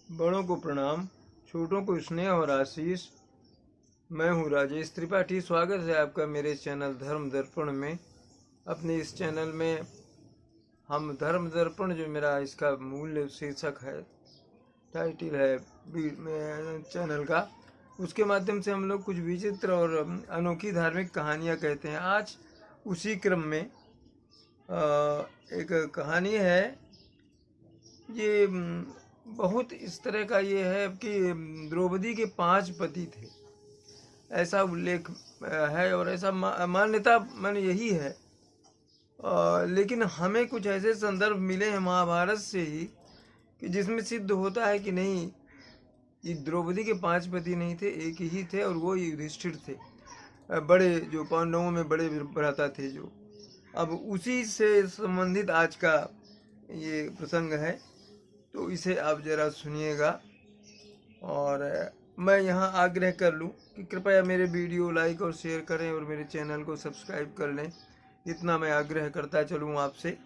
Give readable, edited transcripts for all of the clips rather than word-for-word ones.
बड़ों को प्रणाम, छोटों को स्नेह और आशीष। मैं हूँ राजेश त्रिपाठी। स्वागत है आपका मेरे चैनल धर्म दर्पण में। अपने इस चैनल में हम धर्म दर्पण, जो मेरा इसका मूल शीर्षक है, टाइटल है चैनल का, उसके माध्यम से हम लोग कुछ विचित्र और अनोखी धार्मिक कहानियाँ कहते हैं। आज उसी क्रम में एक कहानी है। ये बहुत इस तरह का ये है कि द्रौपदी के 5 पति थे, ऐसा उल्लेख है और ऐसा मान्यता मन यही है। लेकिन हमें कुछ ऐसे संदर्भ मिले हैं महाभारत से ही कि जिसमें सिद्ध होता है कि नहीं, ये द्रौपदी के 5 पति नहीं थे, एक ही थे और वो युधिष्ठिर थे, बड़े जो पांडवों में बड़े भ्राता थे। जो अब उसी से संबंधित आज का ये प्रसंग है, तो इसे आप जरा सुनिएगा। और मैं यहाँ आग्रह कर लूँ कि कृपया मेरे वीडियो लाइक और शेयर करें और मेरे चैनल को सब्सक्राइब कर लें। इतना मैं आग्रह करता चलूँ आपसे।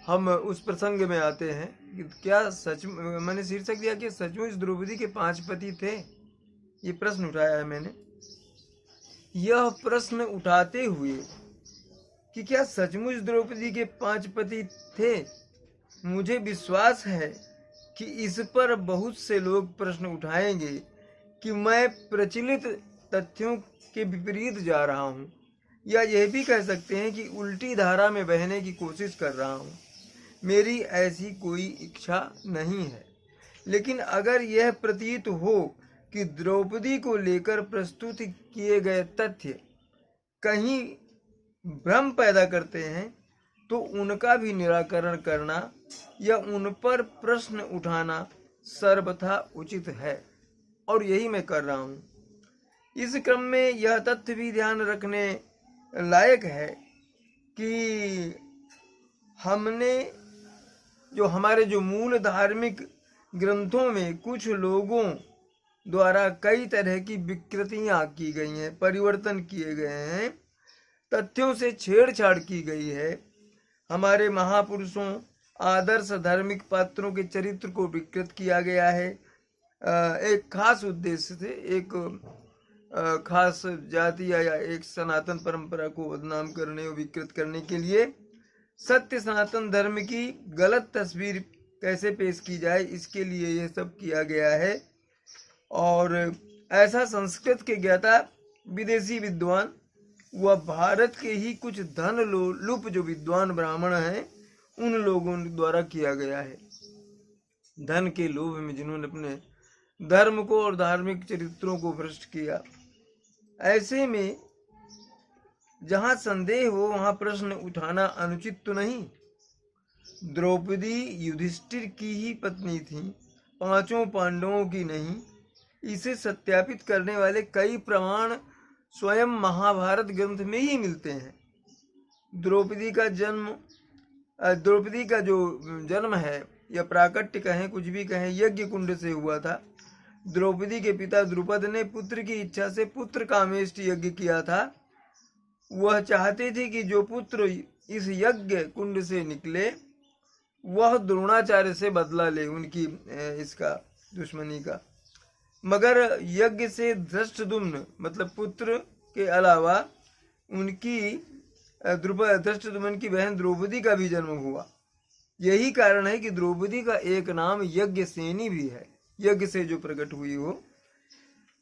हम उस प्रसंग में आते हैं कि क्या सच, मैंने शीर्षक दिया कि सचमुच द्रौपदी के 5 पति थे। ये प्रश्न उठाया है मैंने। यह प्रश्न उठाते हुए कि क्या सचमुच द्रौपदी के 5 पति थे, मुझे विश्वास है कि इस पर बहुत से लोग प्रश्न उठाएंगे कि मैं प्रचलित तथ्यों के विपरीत जा रहा हूं, या यह भी कह सकते हैं कि उल्टी धारा में बहने की कोशिश कर रहा हूं। मेरी ऐसी कोई इच्छा नहीं है, लेकिन अगर यह प्रतीत हो कि द्रौपदी को लेकर प्रस्तुत किए गए तथ्य कहीं भ्रम पैदा करते हैं, तो उनका भी निराकरण करना या उन पर प्रश्न उठाना सर्वथा उचित है, और यही मैं कर रहा हूँ। इस क्रम में यह तथ्य भी ध्यान रखने लायक है कि हमने हमारे मूल धार्मिक ग्रंथों में कुछ लोगों द्वारा कई तरह की विकृतियां की गई हैं, परिवर्तन किए गए हैं, तथ्यों से छेड़छाड़ की गई है। हमारे महापुरुषों, आदर्श धार्मिक पात्रों के चरित्र को विकृत किया गया है, एक खास उद्देश्य से, एक खास जाति या एक सनातन परंपरा को बदनाम करने और विकृत करने के लिए। सत्य सनातन धर्म की गलत तस्वीर कैसे पेश की जाए, इसके लिए यह सब किया गया है। और ऐसा संस्कृत के ज्ञाता विदेशी विद्वान व भारत के ही कुछ धन लुप जो विद्वान ब्राह्मण हैं, उन लोगों द्वारा किया गया है। धन के लोभ में जिन्होंने अपने धर्म को और धार्मिक चरित्रों को भ्रष्ट किया। ऐसे में जहां संदेह हो वहां प्रश्न उठाना अनुचित तो नहीं। द्रौपदी युधिष्ठिर की ही पत्नी थी, 5 पांडवों की नहीं। इसे सत्यापित करने वाले कई प्रमाण स्वयं महाभारत ग्रंथ में ही मिलते हैं। द्रौपदी का जो जन्म है, या प्राकट्य कहें, कुछ भी कहें, यज्ञ कुंड से हुआ था। द्रौपदी के पिता द्रुपद ने पुत्र की इच्छा से पुत्र कामेष्ट यज्ञ किया था। वह चाहते थे कि जो पुत्र इस यज्ञ कुंड से निकले वह द्रोणाचार्य से बदला ले उनकी इसका दुश्मनी का। मगर यज्ञ से धृष्टद्युम्न मतलब पुत्र के अलावा उनकी धृष्टद्युम्न की बहन द्रौपदी का भी जन्म हुआ। यही कारण है कि द्रौपदी का एक नाम यज्ञसेनी भी है, यज्ञ से जो प्रकट हुई हो।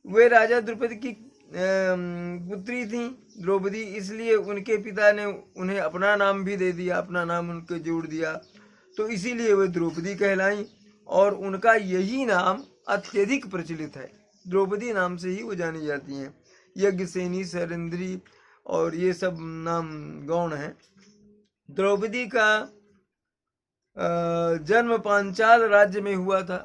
वे राजा द्रुपद की पुत्री थी द्रौपदी, इसलिए उनके पिता ने उन्हें अपना नाम भी दे दिया, अपना नाम उनके जोड़ दिया, तो इसीलिए वे द्रौपदी कहलाई और उनका यही नाम अत्यधिक प्रचलित है। द्रौपदी नाम से ही वो जानी जाती हैं। यज्ञसेनी, शैलेंद्री और ये सब नाम गौण हैं। द्रौपदी का जन्म पांचाल राज्य में हुआ था,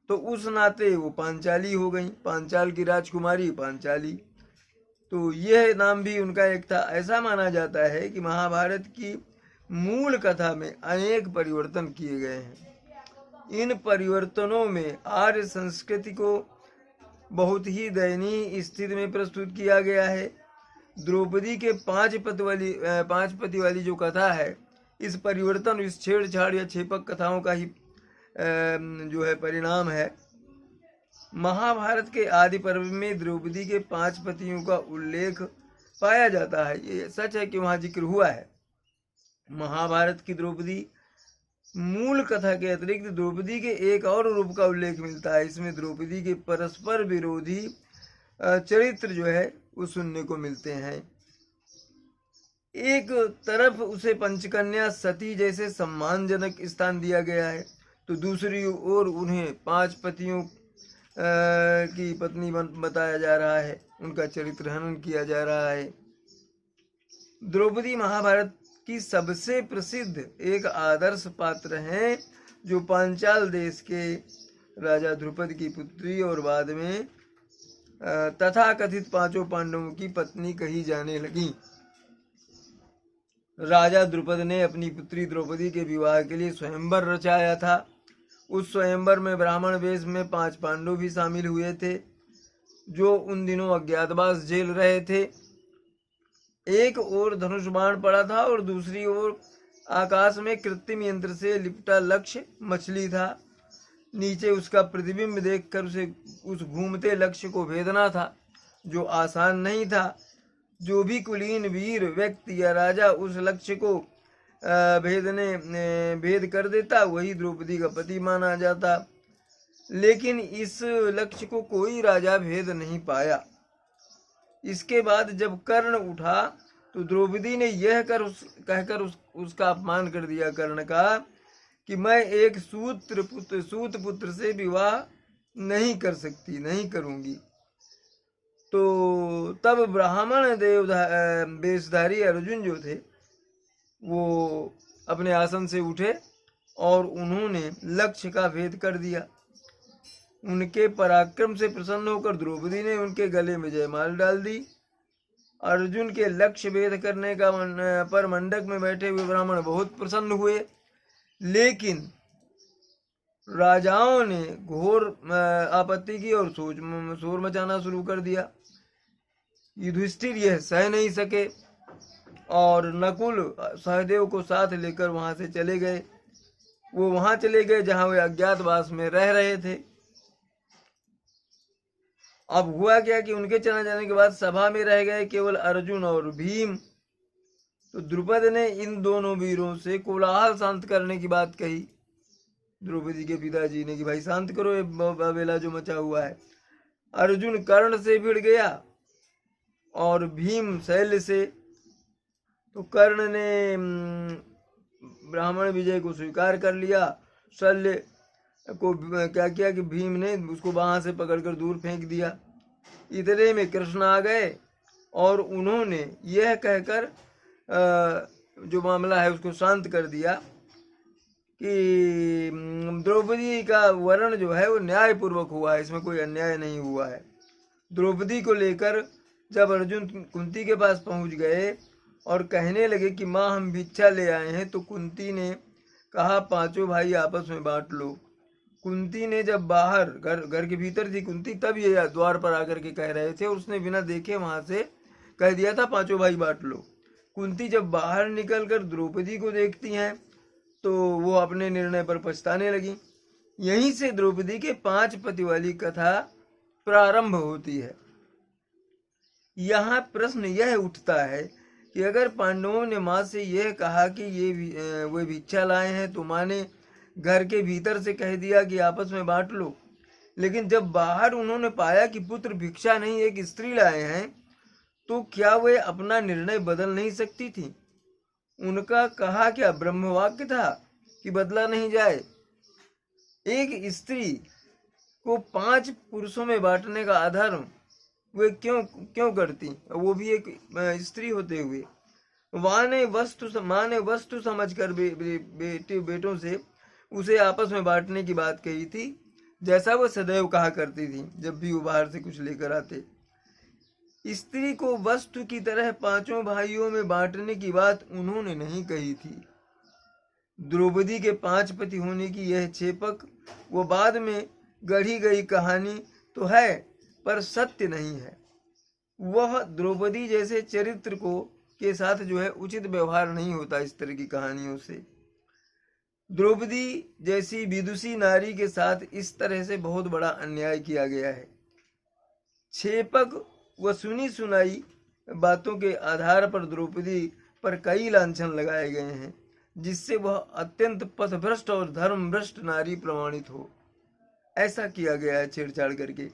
तो उस नाते वो पांचाली हो गई, पांचाल की राजकुमारी पांचाली। तो यह नाम भी उनका एक था। ऐसा माना जाता है कि महाभारत की मूल कथा में अनेक परिवर्तन किए गए हैं। इन परिवर्तनों में आर्य संस्कृति को बहुत ही दयनीय स्थिति में प्रस्तुत किया गया है। द्रौपदी के 5 पति वाली जो कथा है, इस परिवर्तन, इस छेड़छाड़ या छेपक कथाओं का ही जो है परिणाम है। महाभारत के आदि पर्व में द्रौपदी के 5 पतियों का उल्लेख पाया जाता है। ये सच है कि वहाँ जिक्र हुआ है। महाभारत की द्रौपदी मूल कथा के अतिरिक्त द्रौपदी के एक और रूप का उल्लेख मिलता है। इसमें द्रौपदी के परस्पर विरोधी चरित्र जो है वो सुनने को मिलते हैं। एक तरफ उसे पंचकन्या सती जैसे सम्मानजनक स्थान दिया गया है, तो दूसरी ओर उन्हें 5 पतियों की पत्नी बताया जा रहा है, उनका चरित्र हनन किया जा रहा है। द्रौपदी महाभारत की सबसे प्रसिद्ध एक आदर्श पात्र हैं, जो पांचाल देश के राजा द्रुपद की पुत्री और बाद में तथा कथित 5 पांडवों की पत्नी कही जाने लगी। राजा द्रुपद ने अपनी पुत्री द्रौपदी के विवाह के लिए स्वयंवर रचाया था। उस स्वयंवर में ब्राह्मण वेश में 5 पांडव भी शामिल हुए थे, जो उन दिनों अज्ञातवास झेल रहे थे। एक ओर धनुष बाण पड़ा था और दूसरी ओर आकाश में कृत्रिम यंत्र से लिपटा लक्ष्य मछली था। नीचे उसका प्रतिबिंब देखकर उसे उस घूमते लक्ष्य को भेदना था, जो आसान नहीं था। जो भी कुलीन वीर व्यक्ति या राजा उस लक्ष्य को भेद कर देता, वही द्रौपदी का पति माना जाता। लेकिन इस लक्ष्य को कोई राजा भेद नहीं पाया। इसके बाद जब कर्ण उठा तो द्रौपदी ने यह कहकर उसका अपमान कर दिया कर्ण का, कि मैं एक सूत पुत्र से विवाह नहीं कर सकती, नहीं करूंगी। तो तब ब्राह्मण वेशधारी अर्जुन जो थे, वो अपने आसन से उठे और उन्होंने लक्ष्य का भेद कर दिया। उनके पराक्रम से प्रसन्न होकर द्रौपदी ने उनके गले में जयमाल डाल दी। अर्जुन के लक्ष्य भेद करने का पर मंडक में बैठे हुए ब्राह्मण बहुत प्रसन्न हुए, लेकिन राजाओं ने घोर आपत्ति की और शोर मचाना शुरू कर दिया। युधिष्ठिर यह सह नहीं सके और नकुल सहदेव को साथ लेकर वहां से चले गए। वो वहां चले गए जहां वे अज्ञातवास में रह रहे थे। अब हुआ क्या कि उनके चले जाने के बाद सभा में रह गए केवल अर्जुन और भीम। तो द्रुपद ने इन दोनों वीरों से कोलाहल शांत करने की बात कही, द्रौपदी के पिताजी ने, कि भाई शांत करो ये बवेला जो मचा हुआ है। अर्जुन कर्ण से भिड़ गया और भीम शैल्य से। तो कर्ण ने ब्राह्मण विजय को स्वीकार कर लिया। शल्य को क्या किया कि भीम ने उसको वहां से पकड़कर दूर फेंक दिया। इतने में कृष्ण आ गए और उन्होंने यह कहकर जो मामला है उसको शांत कर दिया कि द्रौपदी का वर्ण जो है वो न्यायपूर्वक हुआ है, इसमें कोई अन्याय नहीं हुआ है। द्रौपदी को लेकर जब अर्जुन कुंती के पास पहुंच गए और कहने लगे कि माँ हम भिक्षा ले आए हैं, तो कुंती ने कहा 5 भाई आपस में बांट लो। कुंती ने जब बाहर घर के भीतर थी कुंती, तब ये द्वार पर आकर के कह रहे थे और उसने बिना देखे वहां से कह दिया था 5 भाई बांट लो। कुंती जब बाहर निकलकर द्रौपदी को देखती हैं तो वो अपने निर्णय पर पछताने लगी। यहीं से द्रौपदी के 5 पति वाली कथा प्रारंभ होती है। यहाँ प्रश्न यह उठता है कि अगर पांडवों ने माँ से यह कहा कि वे भिक्षा लाए हैं, तो माँ ने घर के भीतर से कह दिया कि आपस में बांट लो, लेकिन जब बाहर उन्होंने पाया कि पुत्र भिक्षा नहीं एक स्त्री लाए हैं, तो क्या वे अपना निर्णय बदल नहीं सकती थी? उनका कहा क्या ब्रह्मवाक्य था कि बदला नहीं जाए? एक स्त्री को 5 पुरुषों में बांटने का अधर्म वे क्यों करती, वो भी एक स्त्री होते हुए? माँ ने वस्तु समझकर बेटों से उसे आपस में बांटने की बात कही थी, जैसा वो सदैव कहा करती थी जब भी वो बाहर से कुछ लेकर आते। स्त्री को वस्तु की तरह 5 भाइयों में बांटने की बात उन्होंने नहीं कही थी। द्रौपदी के 5 पति होने की यह छेपक वो बाद में गढ़ी गई कहानी तो है, पर सत्य नहीं है। वह द्रौपदी जैसे चरित्र के साथ जो है उचित व्यवहार नहीं होता इस तरह की कहानियों से। द्रौपदी जैसी विदुषी नारी के साथ इस तरह से बहुत बड़ा अन्याय किया गया है। छेपक व सुनी सुनाई बातों के आधार पर द्रौपदी पर कई लांछन लगाए गए हैं, जिससे वह अत्यंत पथभ्रष्ट और धर्मभ्रष्ट नारी प्रमाणित हो। ऐसा किया गया है छेड़छाड़ करके।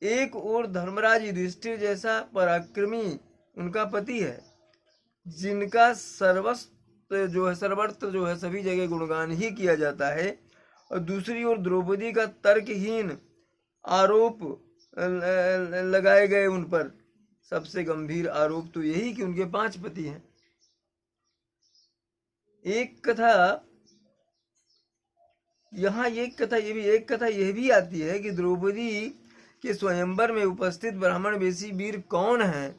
एक और धर्मराज युधिष्ठिर जैसा पराक्रमी उनका पति है, जिनका सर्वत्र जो है सभी जगह गुणगान ही किया जाता है, और दूसरी ओर द्रौपदी का तर्कहीन आरोप लगाए गए उन पर। सबसे गंभीर आरोप तो यही कि उनके 5 पति हैं। एक कथा यह भी आती है कि द्रौपदी के स्वयंवर में उपस्थित ब्राह्मण वेशी वीर कौन हैं,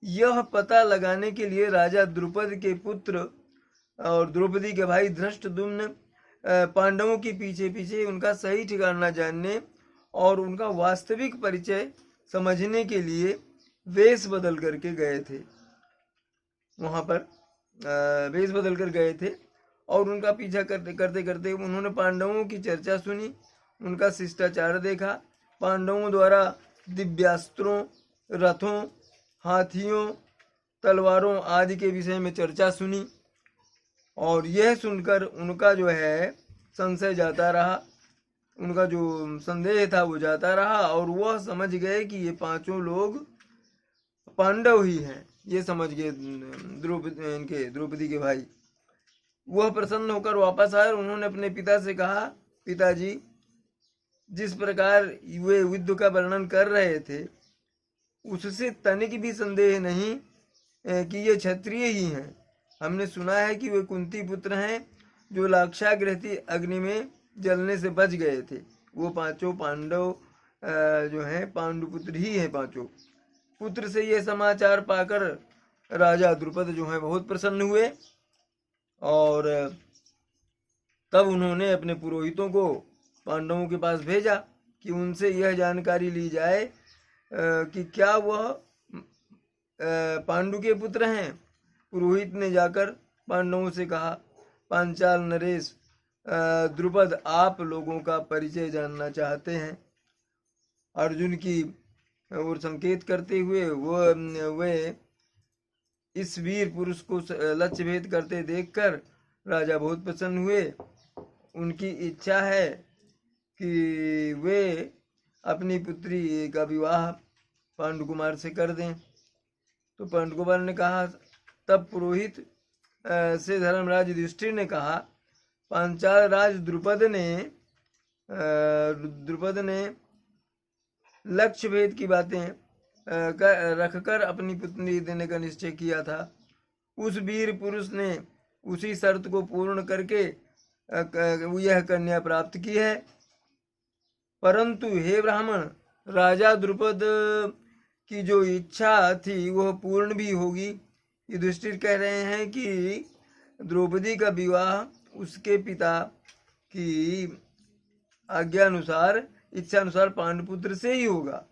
यह पता लगाने के लिए राजा द्रुपद के पुत्र और द्रौपदी के भाई धृष्टद्युम्न पांडवों के पीछे पीछे उनका सही ठिकाना जानने और उनका वास्तविक परिचय समझने के लिए वेश बदल करके गए थे। वहां पर वेश बदल कर गए थे और उनका पीछा करते करते करते उन्होंने पांडवों की चर्चा सुनी, उनका शिष्टाचार देखा, पांडवों द्वारा दिव्यास्त्रों, रथों, हाथियों, तलवारों आदि के विषय में चर्चा सुनी, और यह सुनकर उनका जो है संशय जाता रहा, उनका जो संदेह था वो जाता रहा, और वह समझ गए कि ये 5 लोग पांडव ही हैं। ये समझ गए द्रौपदी के भाई। वह प्रसन्न होकर वापस आए और उन्होंने अपने पिता से कहा, पिताजी, जिस प्रकार वे युद्ध का वर्णन कर रहे थे उससे तनिक भी संदेह नहीं कि ये क्षत्रिय ही हैं। हमने सुना है कि वे कुंती पुत्र हैं जो लाक्षागृह अग्नि में जलने से बच गए थे। वो 5 पांडव जो हैं पांडुपुत्र ही हैं 5 पुत्र। से ये समाचार पाकर राजा द्रुपद जो है बहुत प्रसन्न हुए, और तब उन्होंने अपने पुरोहितों को पांडवों के पास भेजा कि उनसे यह जानकारी ली जाए कि क्या वह पांडु के पुत्र हैं। पुरोहित ने जाकर पांडवों से कहा, पांचाल नरेश, द्रुपद आप लोगों का परिचय जानना चाहते हैं। अर्जुन की और संकेत करते हुए वे इस वीर पुरुष को लक्ष्य भेद करते देखकर राजा बहुत प्रसन्न हुए। उनकी इच्छा है कि वे अपनी पुत्री का विवाह पांडु कुमार से कर दें। तो पांडु कुमार ने कहा, तब पुरोहित से धर्मराज युधिष्ठिर ने कहा, पांचाल राज द्रुपद ने लक्ष्य भेद की बातें रखकर अपनी पुत्री देने का निश्चय किया था। उस वीर पुरुष ने उसी शर्त को पूर्ण करके यह कन्या प्राप्त की है। परंतु हे ब्राह्मण, राजा द्रुपद की जो इच्छा थी वह पूर्ण भी होगी। युधिष्ठिर कह रहे हैं कि द्रौपदी का विवाह उसके पिता की आज्ञा अनुसार, इच्छा अनुसार पांडुपुत्र से ही होगा।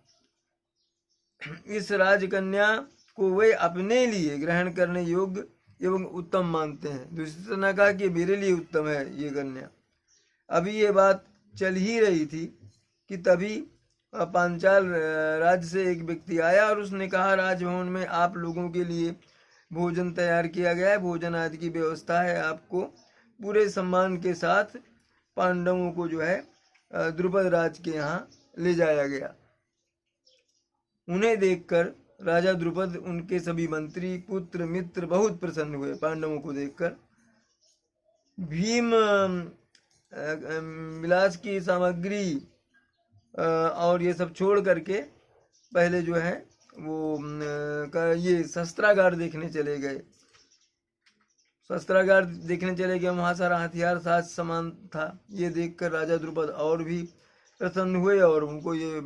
इस राजकन्या को वे अपने लिए ग्रहण करने योग्य एवं उत्तम मानते हैं। दूसरी ने कहा कि मेरे लिए उत्तम है ये कन्या। अभी ये बात चल ही रही थी कि तभी पांचाल राज्य से एक व्यक्ति आया और उसने कहा, राजभवन में आप लोगों के लिए भोजन तैयार किया गया है, भोजन आदि की व्यवस्था है। आपको पूरे सम्मान के साथ पांडवों को जो है द्रुपद राज के यहाँ ले जाया गया। उन्हें देखकर राजा द्रुपद, उनके सभी मंत्री, पुत्र, मित्र बहुत प्रसन्न हुए पांडवों को देखकर। भीम विलास की सामग्री और ये सब छोड़ करके पहले जो है वो ये शस्त्रागार देखने चले गए। शस्त्रागार देखने चले गए, वहाँ सारा हथियार साज सामान था। ये देखकर राजा द्रुपद और भी प्रसन्न हुए और उनको ये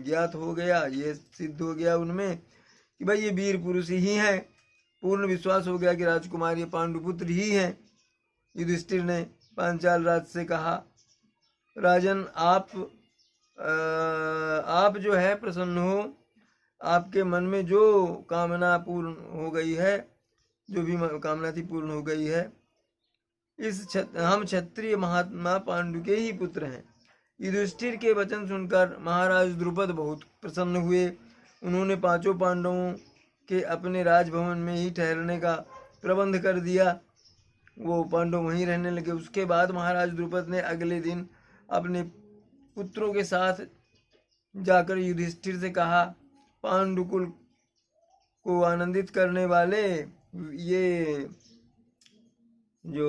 ज्ञात हो गया, ये सिद्ध हो गया उनमें कि भाई ये वीर पुरुष ही हैं। पूर्ण विश्वास हो गया कि राजकुमार ये पांडुपुत्र ही हैं। युधिष्ठिर ने पांचाल राज से कहा, राजन आप जो है प्रसन्न हो, आपके मन में जो कामना पूर्ण हो गई है, जो भी कामना थी पूर्ण हो गई है। हम क्षत्रिय महात्मा पांडु के ही पुत्र हैं। युधिष्ठिर के वचन सुनकर महाराज द्रुपद बहुत प्रसन्न हुए। उन्होंने पांचों पांडवों के अपने राजभवन में ही ठहरने का प्रबंध कर दिया। वो पांडव वहीं रहने लगे। उसके बाद महाराज द्रुपद ने अगले दिन अपने पुत्रों के साथ जाकर युधिष्ठिर से कहा, पांडुकुल को आनंदित करने वाले ये जो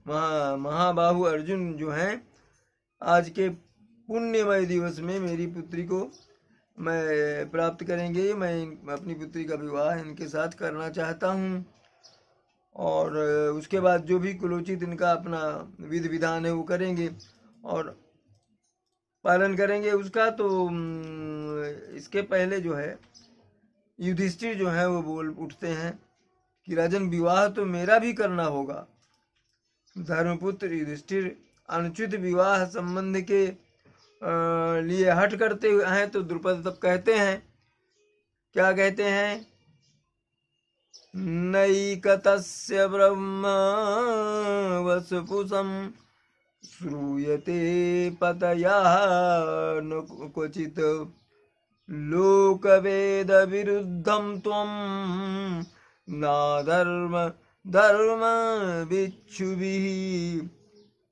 महाबाहु अर्जुन जो हैं, आज के पुण्यमय दिवस में मेरी पुत्री को मैं प्राप्त करेंगे। मैं अपनी पुत्री का विवाह इनके साथ करना चाहता हूँ, और उसके बाद जो भी कुलोचित इनका अपना विधि विधान है वो करेंगे और पालन करेंगे उसका। तो इसके पहले जो है युधिष्ठिर जो है वो बोल उठते हैं कि राजन, विवाह तो मेरा भी करना होगा। धर्मपुत्र युधिष्ठिर अनुचित विवाह संबंध के लिए हट करते हैं। तो द्रुपद तब कहते हैं, क्या कहते हैं, नैकतस्य ब्रह्म वसुपुसं श्रूयते पतया न क्वचित् लोकवेद विरुद्धं त्वं नाधर्म धर्म विच्छुभिः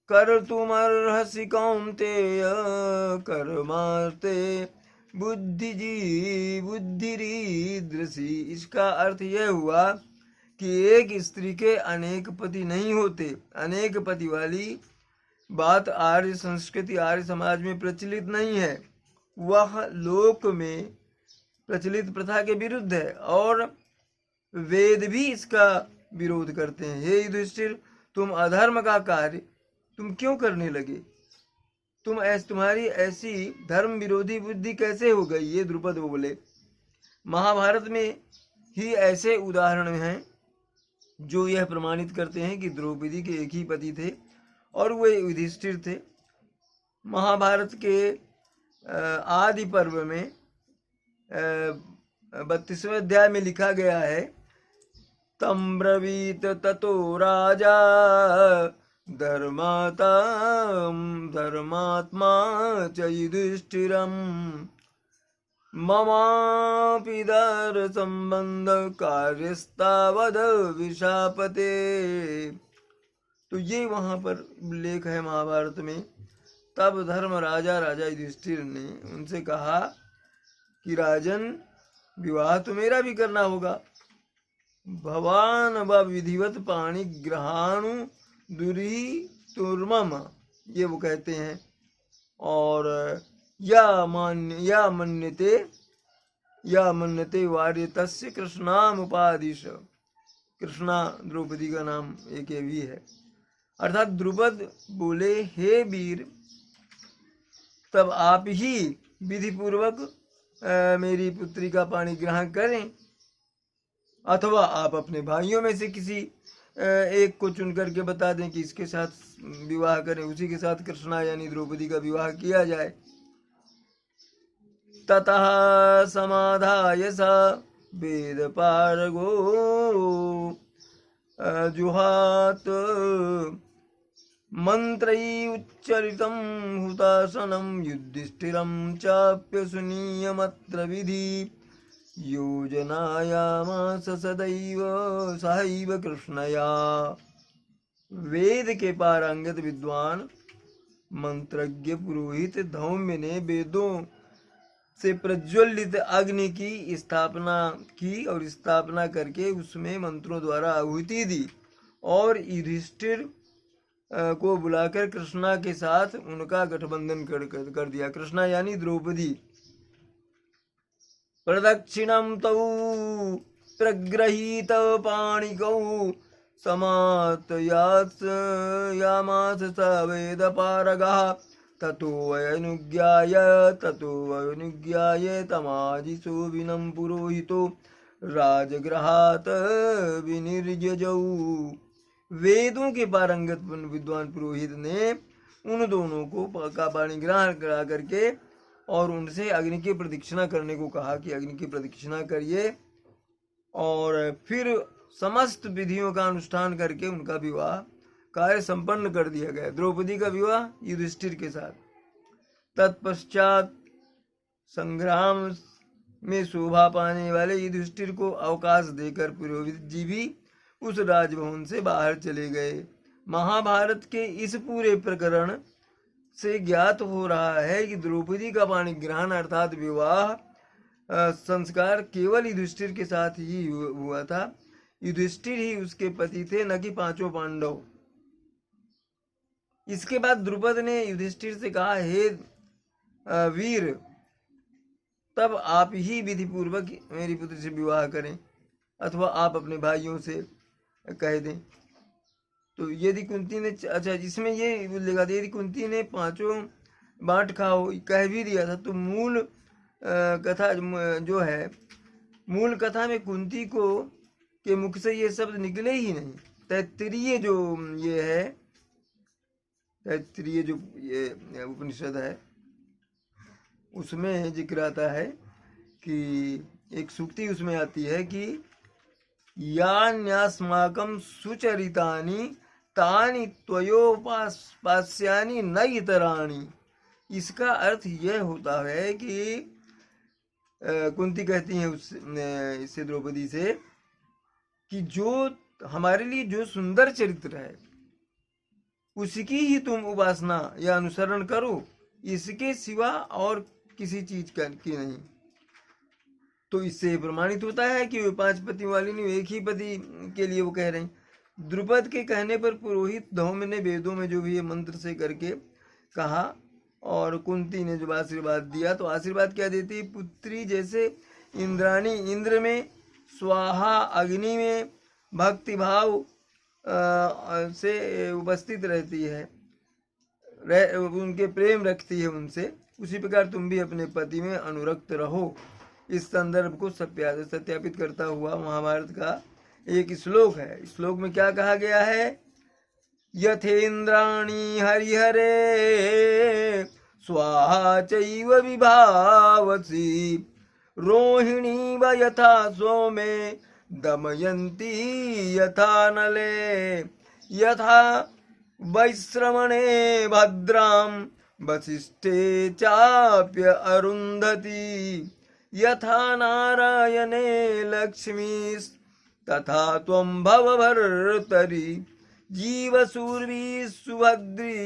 कर्तुमर्हसि कौन्तेय कर्मार्थे बुद्धिरीदृशी। इसका अर्थ यह हुआ कि एक स्त्री के अनेक पति नहीं होते। अनेक पति वाली बात आर्य संस्कृति, आर्य समाज में प्रचलित नहीं है। वह लोक में प्रचलित प्रथा के विरुद्ध है और वेद भी इसका विरोध करते हैं। हे युधिष्ठिर, तुम अधर्म का कार्य तुम क्यों करने लगे? तुम्हारी ऐसी धर्म विरोधी बुद्धि कैसे हो गई? ये द्रुपद बोले। महाभारत में ही ऐसे उदाहरण हैं जो यह प्रमाणित करते हैं कि द्रौपदी के एक ही पति थे और वे युधिष्ठिर थे। महाभारत के आदि पर्व में 32वें अध्याय में लिखा गया है, तम ब्रवीत ततो राजा धर्मात्मा च युधिष्ठिरम् ममापि दर संबंध कार्यस्तावद विशापते। तो ये वहां पर उल्लेख है महाभारत में। तब धर्म राजा युधिष्ठिर ने उनसे कहा कि राजन, विवाह तो मेरा भी करना होगा। भवान व विधिवत पाणि ग्रहाणु दुरी तुर्मम, ये वो कहते हैं। और या मन्यते वार्यतस्य कृष्णामुपादिश। कृष्णा द्रौपदी का नाम एक भी है। अर्थात द्रुपद बोले, हे वीर, तब आप ही विधि पूर्वक मेरी पुत्री का पाणी ग्रहण करें, अथवा आप अपने भाइयों में से किसी एक को चुन करके बता दें कि इसके साथ विवाह करें, उसी के साथ कृष्णा यानी द्रौपदी का विवाह किया जाए। ततः समाधाय स वेद पारगो जुहात मंत्रैः उच्चरितं हुतासनं युधिष्ठिरं चाप्यसुनीयमत्र विधि योजनायामास सदैव सहैव कृष्णया। वेद के पारंगत विद्वान मंत्रज्ञ पुरोहित धौम्य ने वेदों से प्रज्वलित अग्नि की स्थापना की और स्थापना करके उसमें मंत्रों द्वारा आहुति दी और युधिष्ठिर को बुलाकर कृष्णा के साथ उनका गठबंधन कर दिया। कृष्णा यानी द्रौपदी। प्रदक्षिणं तौ प्रगृहीत पाणिकौ समातयामास स वेदपारगः ततो अनुज्ञाय तमाजिशोभिनं पुरोहितो राजगृहात् विनिर्यजौ। वेदों के पारंगत विद्वान पुरोहित ने उन दोनों को का पाणी ग्रहण करा करके और उनसे अग्नि की प्रदक्षिणा करने को कहा कि अग्नि की प्रदक्षिणा करिए और फिर समस्त विधियों का अनुष्ठान करके उनका विवाह कार्य संपन्न कर दिया गया। द्रौपदी का विवाह युधिष्ठिर के साथ। तत्पश्चात संग्राम में शोभा पाने वाले युधिष्ठिर को अवकाश देकर पुरोहित जी भी उस राजभवन से बाहर चले गए। महाभारत के इस पूरे प्रकरण से ज्ञात हो रहा है कि द्रौपदी का पाणिग्रहण अर्थात विवाह संस्कार केवल युधिष्ठिर के साथ ही हुआ था। युधिष्ठिर ही उसके पति थे, न कि पांचों पांडव। इसके बाद द्रुपद ने युधिष्ठिर से कहा, हे वीर, तब आप ही विधि पूर्वक मेरी पुत्री से विवाह करें, अथवा आप अपने भाइयों से कह दें। तो यदि कुंती ने, अच्छा इसमें ये लिखा था, यदि कुंती ने पांचों बांट खाओ कह भी दिया था, तो मूल कथा जो है, मूल कथा में कुंती को के मुख से ये शब्द निकले ही नहीं। तैत्तिरीय जो ये है, तैत्तिरीय जो ये उपनिषद है, उसमें जिक्र आता है कि एक सूक्ति उसमें आती है कि यान्यास्माकं सुचरितानि तानि त्वयोपास्यानि न इतराणि। इसका अर्थ यह होता है कि कुंती कहती है इससे द्रौपदी से कि जो हमारे लिए जो सुंदर चरित्र है उसकी ही तुम उपासना या अनुसरण करो, इसके सिवा और किसी चीज की नहीं। तो इससे प्रमाणित होता है कि वे 5 पति वाली नहीं, एक ही पति के लिए वो कह रहे हैं। द्रुपद के कहने पर पुरोहित धौम्य ने वेदों में जो भी ये मंत्र से करके कहा, और कुंती ने जब आशीर्वाद दिया तो आशीर्वाद क्या देती, पुत्री जैसे इंद्राणी इंद्र में, स्वाहा अग्नि में भक्ति भाव से उपस्थित रहती है, उनके प्रेम रखती है उनसे, उसी प्रकार तुम भी अपने पति में अनुरक्त रहो। इस संदर्भ को सत्यापित करता हुआ महाभारत का एक श्लोक है। श्लोक में क्या कहा गया है, यथेन्द्राणी हरिहरे स्वाहा चैव विभावसी रोहिणी व यथा सोमे दमयन्ती यथा नले यथा वैश्रवणे भद्रां वसिष्ठे चाप्य अरुन्धति यथा नारायणे लक्ष्मी तथा त्वं भवभर्तरि जीवसूर्वी सुभद्री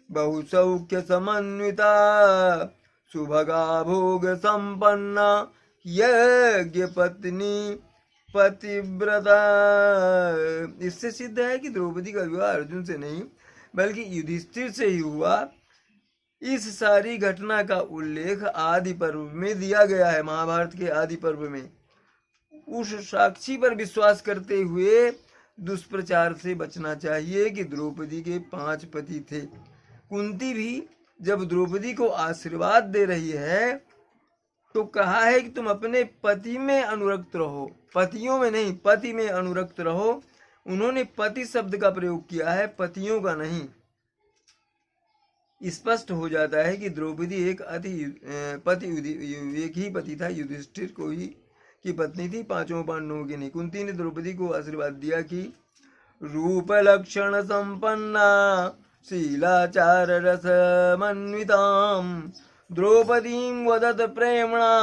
बहुसौख्य समन्विता सुभगा भोग संपन्ना यज्ञ पत्नी पतिव्रता। इससे सिद्ध है कि द्रौपदी का विवाह अर्जुन से नहीं बल्कि युधिष्ठिर से ही हुआ। इस सारी घटना का उल्लेख आदि पर्व में दिया गया है। महाभारत के आदि पर्व में उस साक्षी पर विश्वास करते हुए दुष्प्रचार से बचना चाहिए कि द्रौपदी के 5 पति थे। कुंती भी जब द्रौपदी को आशीर्वाद दे रही है तो कहा है कि तुम अपने पति में अनुरक्त रहो, पतियों में नहीं, पति में अनुरक्त रहो। उन्होंने पति शब्द का प्रयोग किया है, पतियों का नहीं। स्पष्ट हो जाता है कि द्रौपदी एक ही पति था, युधिष्ठिर को ही की पत्नी थी, 5 पांडवों की नहीं। कुंती ने द्रौपदी को आशीर्वाद दिया कि रूप लक्षण संपन्ना शीलाचार रसमन्वितां द्रौपदीं वदत प्रेमणा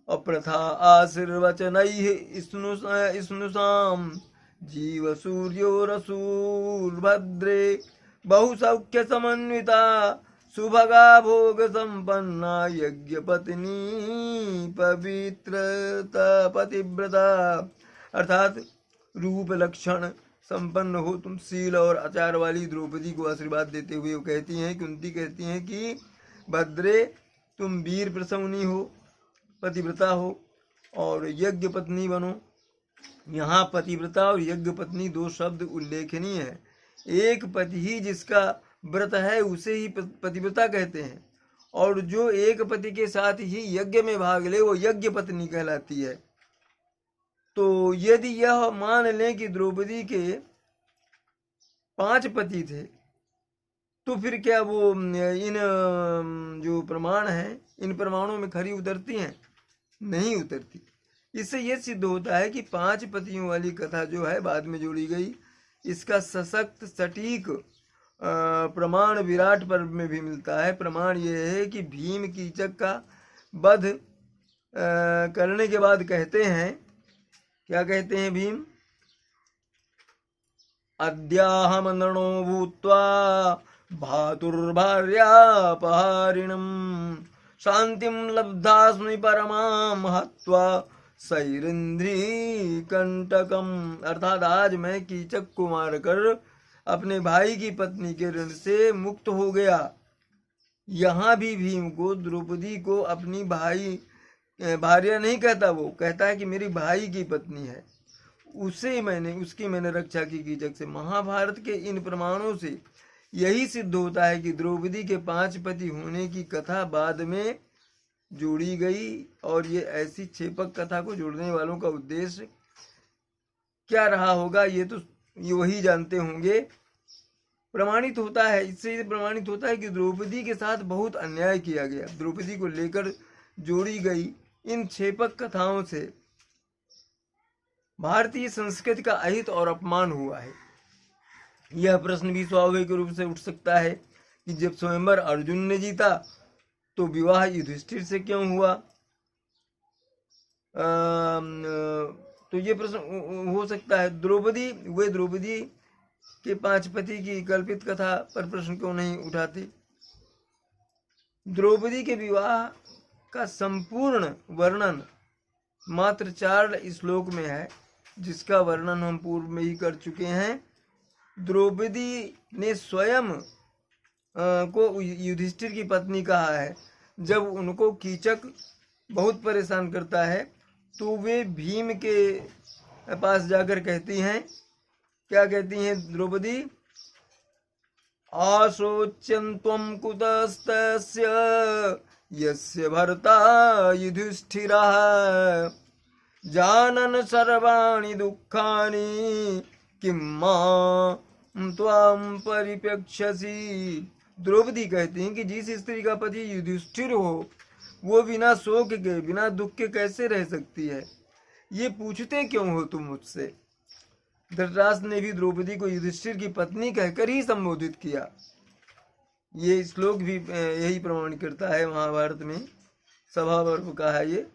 अप्रथा आशीर्वचनैः स्नुषां जीव सूर्यो रसूर्भद्रे बहुसौख्य समन्विता सुभगा भोग संपन्ना यज्ञ पत्नी पवित्रता पतिव्रता। अर्थात रूप लक्षण संपन्न हो तुम शील और आचार वाली द्रौपदी को आशीर्वाद देते हुए वो कहती हैं, कुंती कहती हैं कि भद्रे तुम वीर प्रसवनी हो, पतिव्रता हो और यज्ञ पत्नी बनो। यहाँ पतिव्रता और यज्ञ पत्नी 2 शब्द उल्लेखनीय है। एक पति ही जिसका व्रत है उसे ही पतिव्रता कहते हैं, और जो एक पति के साथ ही यज्ञ में भाग ले वो यज्ञ पत्नी कहलाती है। तो यदि यह मान लें कि द्रौपदी के 5 पति थे तो फिर क्या वो इन जो प्रमाण हैं इन प्रमाणों में खरी उतरती हैं? नहीं उतरती। इससे यह सिद्ध होता है कि 5 पतियों वाली कथा जो है बाद में जोड़ी गई, इसका सशक्त सटीक प्रमाण विराट पर्व में भी मिलता है। प्रमाण ये है कि भीम कीचक का वध करने के बाद कहते हैं, क्या कहते हैं भीम? अद्याहम नृणो भूत्वा भातुर्भार्यापहारिणम् शांतिम लब्धास्मि परमाम हत्वा सैरिंद्री कंटकम। अर्थात आज मैं कीचक को मारकर अपने भाई की पत्नी के ऋण से मुक्त हो गया। यहाँ भी भीम को, द्रौपदी को अपनी भार्या नहीं कहता, वो कहता है कि मेरी भाई की पत्नी है, उसकी मैंने रक्षा की कीचक से। महाभारत के इन प्रमाणों से यही सिद्ध होता है कि द्रौपदी के 5 पति होने की कथा बाद में जोड़ी गई, और ये ऐसी छेपक कथा को जोड़ने वालों का उद्देश्य क्या रहा होगा ये तो ये वही जानते होंगे। प्रमाणित होता है, इससे प्रमाणित होता है कि द्रौपदी के साथ बहुत अन्याय किया गया। द्रौपदी को लेकर जोड़ी गई इन छेपक कथाओं से भारतीय संस्कृति का अहित और अपमान हुआ है। यह प्रश्न भी स्वाभाविक रूप से उठ सकता है कि जब स्वयंवर अर्जुन ने जीता तो विवाह युधिष्ठिर से क्यों हुआ? तो ये प्रश्न हो सकता है। द्रौपदी के 5 पति की कल्पित कथा पर प्रश्न क्यों नहीं उठाती? द्रौपदी के विवाह का संपूर्ण वर्णन मात्र 4 श्लोक में है, जिसका वर्णन हम पूर्व में ही कर चुके हैं। द्रौपदी ने स्वयं को युधिष्ठिर की पत्नी कहा है। जब उनको कीचक बहुत परेशान करता है तो वे भीम के पास जाकर कहती हैं, क्या कहती हैं द्रौपदी? आशोच्यं त्वं कुतस्तस्य यस्य भर्ता युधिष्ठिरः जानन् सर्वाणि दुःखानि किं मां त्वां परिप्रेक्ष्यसि। द्रौपदी कहती हैं कि जिस स्त्री का पति युधिष्ठिर हो वो बिना शोक के, बिना दुख के कैसे रह सकती है? ये पूछते क्यों हो तुम मुझसे? धृतराष्ट्र ने भी द्रौपदी को युधिष्ठिर की पत्नी कहकर ही संबोधित किया। ये श्लोक भी यही प्रमाण करता है। महाभारत में सभा पर्व का है ये।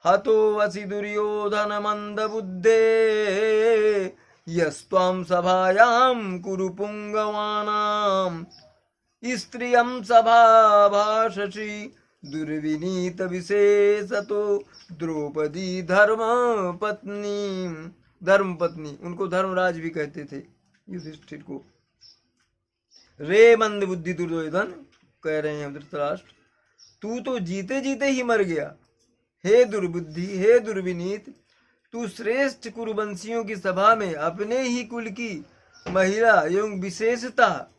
हतो वसि दुर्योधन मंद बुद्धे यस्त्वां सभायां कुरु पुंगवानां स्त्रियं सभा भाषसि दुर्विनीत विशेषतो द्रौपदी धर्म पत्नी। उनको धर्मराज भी कहते थे युधिष्ठिर को। रे मंद बुद्धि दुर्योधन, कह रहे हैं धृतराष्ट्र, तू तो जीते जीते ही मर गया। हे दुर्बुद्धि, हे दुर्विनीत, तू श्रेष्ठ कुरुवंशियों की सभा में अपने ही कुल की महिला एवं विशेषता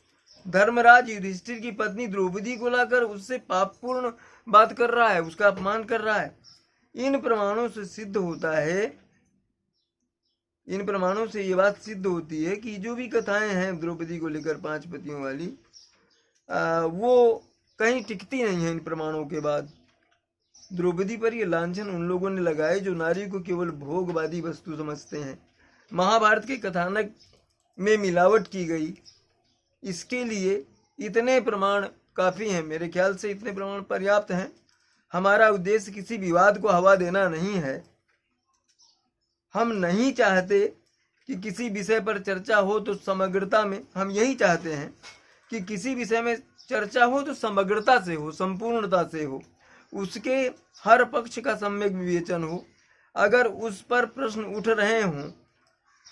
धर्मराज युधिष्ठिर की पत्नी द्रौपदी को लाकर उससे पापपूर्ण बात कर रहा है, उसका अपमान कर रहा है। इन प्रमाणों से ये बात सिद्ध होती है कि जो भी कथाएं हैं द्रौपदी को लेकर 5 पतियों वाली, वो कहीं टिकती नहीं है। इन प्रमाणों के बाद द्रौपदी पर ये लांछन उन लोगों ने लगाए जो नारी को केवल भोगवादी वस्तु समझते हैं। महाभारत के कथानक में मिलावट की गई, इसके लिए इतने प्रमाण काफ़ी हैं। मेरे ख्याल से इतने प्रमाण पर्याप्त हैं। हमारा उद्देश्य किसी विवाद को हवा देना नहीं है। हम नहीं चाहते कि किसी विषय पर चर्चा हो तो समग्रता में, हम यही चाहते हैं कि किसी विषय में चर्चा हो तो समग्रता से हो, संपूर्णता से हो, उसके हर पक्ष का सम्यक विवेचन हो। अगर उस पर प्रश्न उठ रहे हों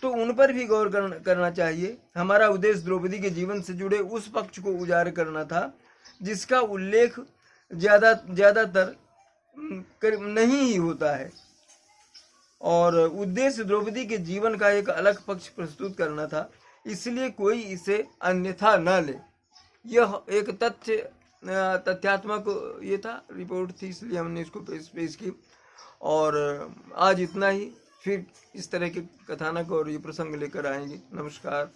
तो उन पर भी गौर करना चाहिए। हमारा उद्देश्य द्रौपदी के जीवन से जुड़े उस पक्ष को उजागर करना था जिसका उल्लेख ज़्यादातर नहीं ही होता है, और उद्देश्य द्रौपदी के जीवन का एक अलग पक्ष प्रस्तुत करना था। इसलिए कोई इसे अन्यथा न ले। यह एक तथ्यात्मक ये था, रिपोर्ट थी, इसलिए हमने इसको पेश की। और आज इतना ही, फिर इस तरह के कथानक और ये प्रसंग लेकर आएंगे। नमस्कार।